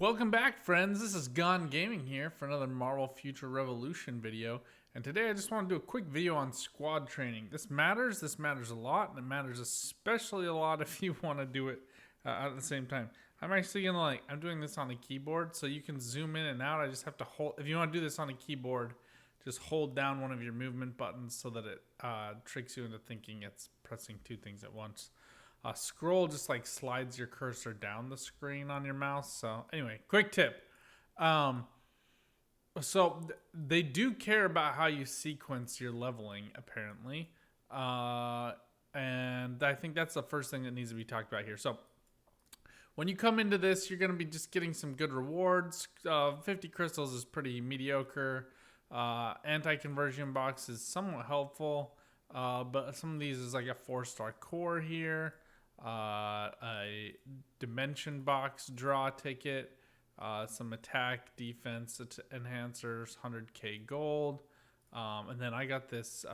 Welcome back, friends. This is Gone Gaming here for another Marvel Future Revolution video. And today I just want to do a quick video on squad training. This matters a lot, and it matters especially a lot if you want to do it at the same time. I'm actually going to I'm doing this on a keyboard, so you can zoom in and out. I just have to hold, if you want to do this on a keyboard, just hold down one of your movement buttons so that it tricks you into thinking it's pressing two things at once. Scroll just slides your cursor down the screen on your mouse. So anyway, quick tip. They do care about how you sequence your leveling, apparently. And I think that's the first thing that needs to be talked about here. So when you come into this, you're going to be just getting some good rewards. 50 crystals is pretty mediocre. Anti-conversion box is somewhat helpful. But some of these is like a 4-star core here. A dimension box draw ticket, some attack defense enhancers, 100k gold, and then I got this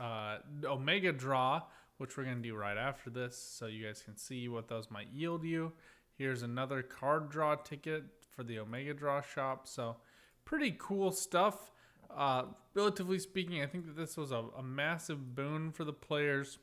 Omega draw, which we're gonna do right after this, so you guys can see what those might yield you. Here's another card draw ticket for the Omega draw shop. So pretty cool stuff. Relatively speaking, I think that this was a massive boon for the players.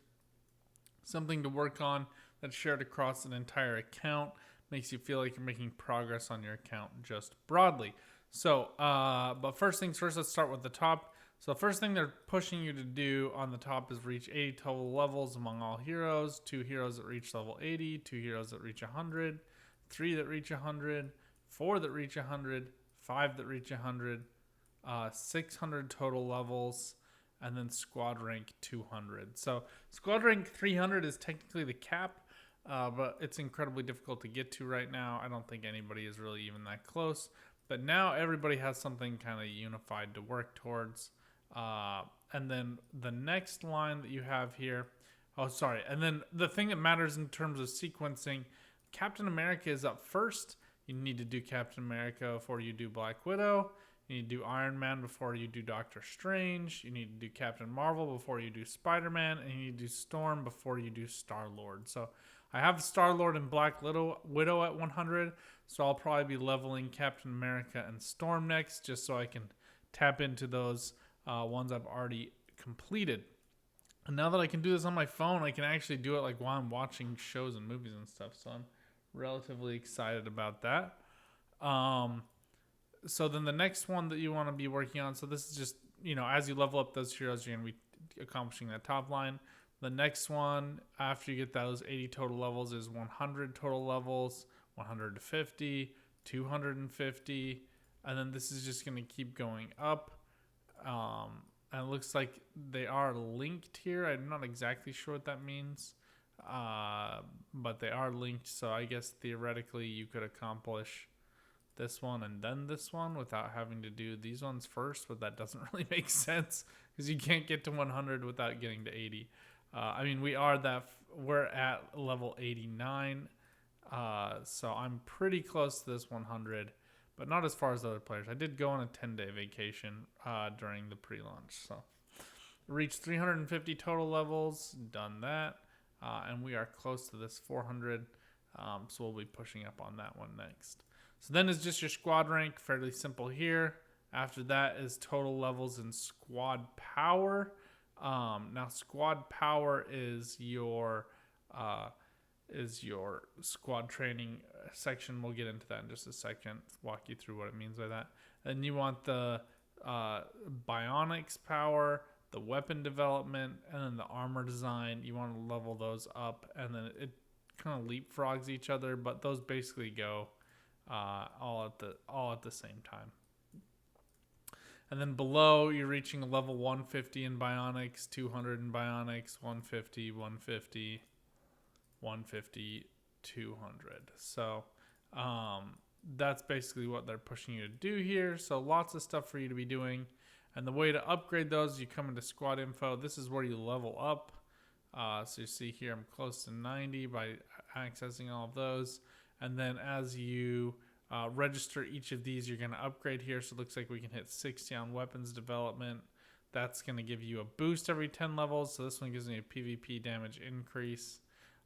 Something to work on that's shared across an entire account. Makes you feel like you're making progress on your account just broadly. So, but first things first, let's start with the top. So the first thing they're pushing you to do on the top is reach 80 total levels among all heroes. 2 heroes that reach level 80, 2 heroes that reach 100, 3 that reach 100, 4 that reach 100, 5 that reach 100, 600 total levels, and then squad rank 200. So squad rank 300 is technically the cap, but it's incredibly difficult to get to right now. I don't think anybody is really even that close. But now everybody has something kind of unified to work towards. And then the next line that you have here, and then the thing that matters in terms of sequencing, Captain America is up first. You need to do Captain America before you do Black Widow. You need to do Iron Man before you do Doctor Strange. You need to do Captain Marvel before you do Spider-Man. And you need to do Storm before you do Star-Lord. So I have Star-Lord and Black Widow at 100. So I'll probably be leveling Captain America and Storm next, just so I can tap into those ones I've already completed. And now that I can do this on my phone, I can actually do it while I'm watching shows and movies and stuff. So I'm relatively excited about that. So then the next one that you want to be working on, so this is just, as you level up those heroes, you're going to be accomplishing that top line. The next one, after you get those 80 total levels, is 100 total levels, 150, 250, and then this is just going to keep going up. And it looks like they are linked here. I'm not exactly sure what that means, but they are linked, so I guess theoretically you could accomplish this one and then this one without having to do these ones first, but that doesn't really make sense because you can't get to 100 without getting to 80. We're at level 89, so I'm pretty close to this 100, but not as far as the other players. I did go on a 10-day vacation during the pre-launch, so reached 350 total levels, done that, and we are close to this 400, so we'll be pushing up on that one next. So then it's just your squad rank, fairly simple here. After that is total levels in squad power. Now squad power is your squad training section. We'll get into that in just a second. Walk you through what it means by that. Then you want the bionics power, the weapon development, and then the armor design. You want to level those up, and then it kind of leapfrogs each other, but those basically go all at the same time. And then below, you're reaching level 150 in bionics, 200 in bionics, 150, 150, 150, 200. So that's basically what they're pushing you to do here. So lots of stuff for you to be doing. And the way to upgrade those, you come into squad info. This is where you level up. So you see here, I'm close to 90 by accessing all of those. And then as you register each of these, you're going to upgrade here. So it looks like we can hit 60 on weapons development. That's going to give you a boost every 10 levels. So this one gives me a PvP damage increase.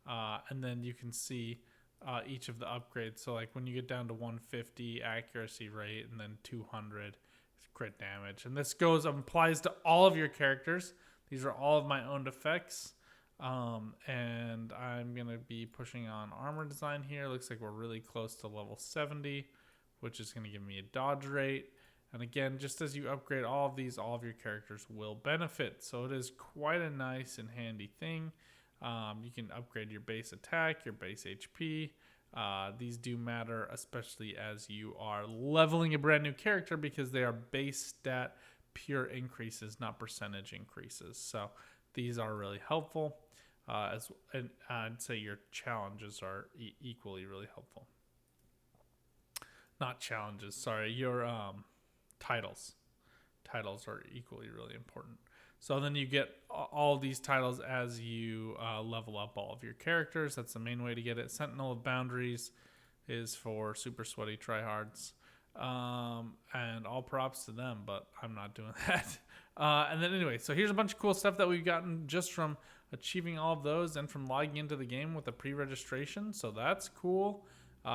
And then you can see each of the upgrades. So like when you get down to 150 accuracy rate and then 200 crit damage, and this applies to all of your characters. These are all of my owned effects. And I'm gonna be pushing on armor design here. Looks like we're really close to level 70, which is gonna give me a dodge rate. And again, just as you upgrade all of these, all of your characters will benefit. So it is quite a nice and handy thing. You can upgrade your base attack, your base HP. These do matter, especially as you are leveling a brand new character, because they are base stat pure increases, not percentage increases. So these are really helpful. And I'd say your challenges are equally really helpful. Not challenges, sorry. Your titles are equally really important. So then you get all of these titles as you level up all of your characters. That's the main way to get it. Sentinel of Boundaries is for super sweaty tryhards, and all props to them, but I'm not doing that. And then anyway, so here's a bunch of cool stuff that we've gotten just from achieving all of those and from logging into the game with the pre-registration, so that's cool.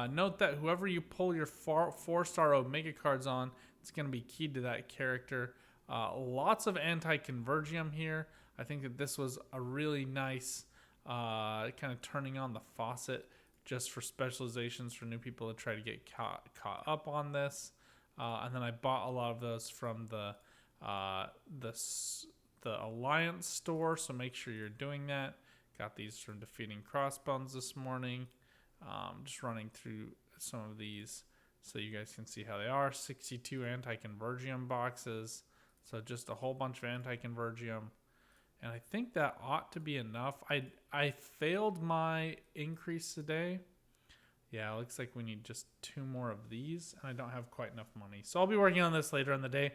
Note that whoever you pull your 4-star Omega cards on, it's going to be keyed to that character. Lots of anti-convergium here. I think that this was a really nice kind of turning on the faucet just for specializations for new people to try to get caught up on this. And then I bought a lot of those from the Alliance store, so make sure you're doing that. Got these from Defeating Crossbones this morning. Just running through some of these so you guys can see how they are. 62 anti-convergium boxes, so just a whole bunch of anti-convergium, and I think that ought to be enough. I failed my increase today. Yeah, it looks like we need just 2 more of these, and I don't have quite enough money, so I'll be working on this later in the day.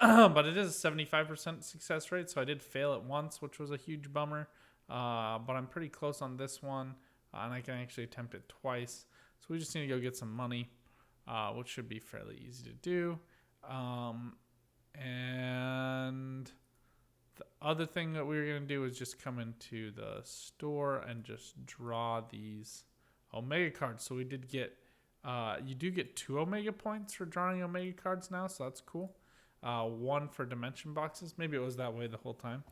But it is a 75% success rate, so I did fail it once, which was a huge bummer. But I'm pretty close on this one, and I can actually attempt it twice. So we just need to go get some money, which should be fairly easy to do. And the other thing that we were going to do is just come into the store and just draw these Omega cards. So we did get, you do get 2 Omega points for drawing Omega cards now, so that's cool. 1 for dimension boxes. Maybe it was that way the whole time.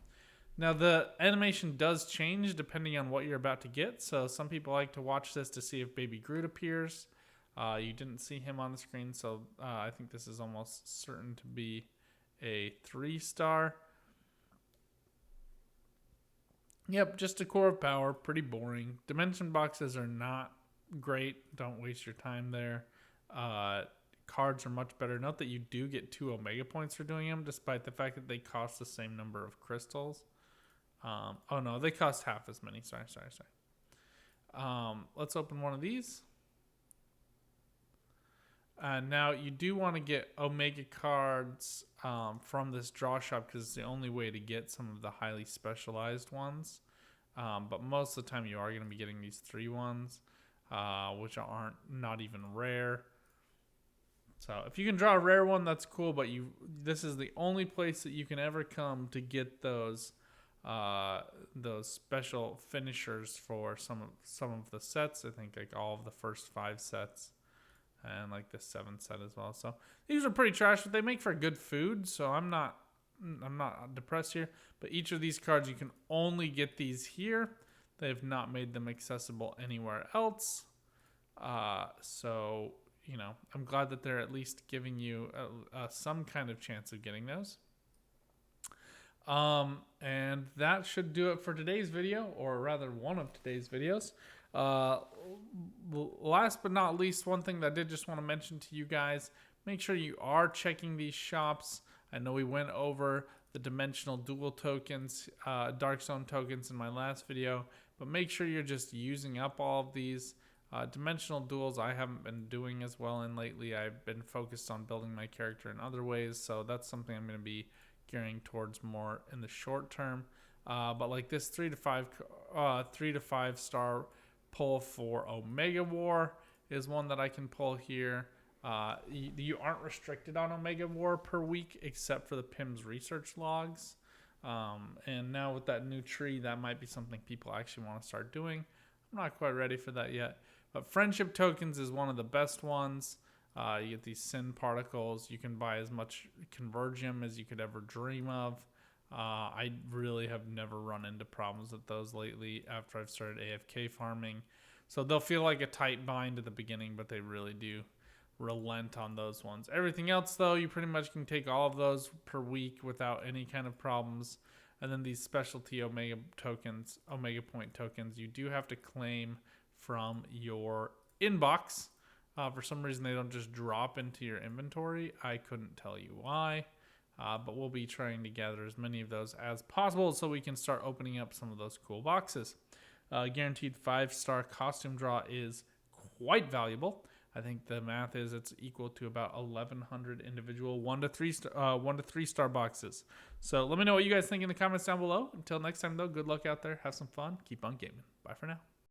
Now, the animation does change depending on what you're about to get. So some people like to watch this to see if Baby Groot appears. You didn't see him on the screen, so I think this is almost certain to be a 3-star. Yep, just a core of power. Pretty boring. Dimension boxes are not great. Don't waste your time there. Cards are much better. Note that you do get 2 Omega points for doing them, despite the fact that they cost the same number of crystals. Oh no, they cost half as many. Sorry. Let's open one of these. Now you do want to get Omega cards from this draw shop, because it's the only way to get some of the highly specialized ones. But most of the time you are going to be getting these 3 ones, which aren't not even rare. So if you can draw a rare one, that's cool. But this is the only place that you can ever come to get those special finishers for some of the sets. I think like all of the first 5 sets, and like the 7th set as well. So these are pretty trash, but they make for good food. So I'm not depressed here. But each of these cards, you can only get these here. They have not made them accessible anywhere else. So you know, I'm glad that they're at least giving you some kind of chance of getting those. And that should do it for today's video, or rather one of today's videos. Last but not least, one thing that I did just want to mention to you guys, make sure you are checking these shops. I know we went over the dimensional dual tokens, Dark Zone tokens in my last video, but make sure you're just using up all of these. Dimensional duels I haven't been doing as well in lately. I've been focused on building my character in other ways, so that's something I'm going to be gearing towards more in the short term. But like this 3 to 5 star pull for Omega War is one that I can pull here. You aren't restricted on Omega War per week except for the PIMS research logs. And now with that new tree, that might be something people actually want to start doing. I'm not quite ready for that yet. But friendship tokens is one of the best ones. You get these sin particles. You can buy as much convergium as you could ever dream of. I really have never run into problems with those lately after I've started AFK farming. So they'll feel like a tight bind at the beginning, but they really do relent on those ones. Everything else, though, you pretty much can take all of those per week without any kind of problems. And then these specialty Omega tokens, Omega Point tokens, you do have to claim from your inbox. For some reason, they don't just drop into your inventory. I couldn't tell you why. But we'll be trying to gather as many of those as possible so we can start opening up some of those cool boxes. Guaranteed 5-star costume draw is quite valuable. I think the math is it's equal to about 1,100 individual 1 to 3 star boxes. So let me know what you guys think in the comments down below. Until next time, though, good luck out there. Have some fun. Keep on gaming. Bye for now.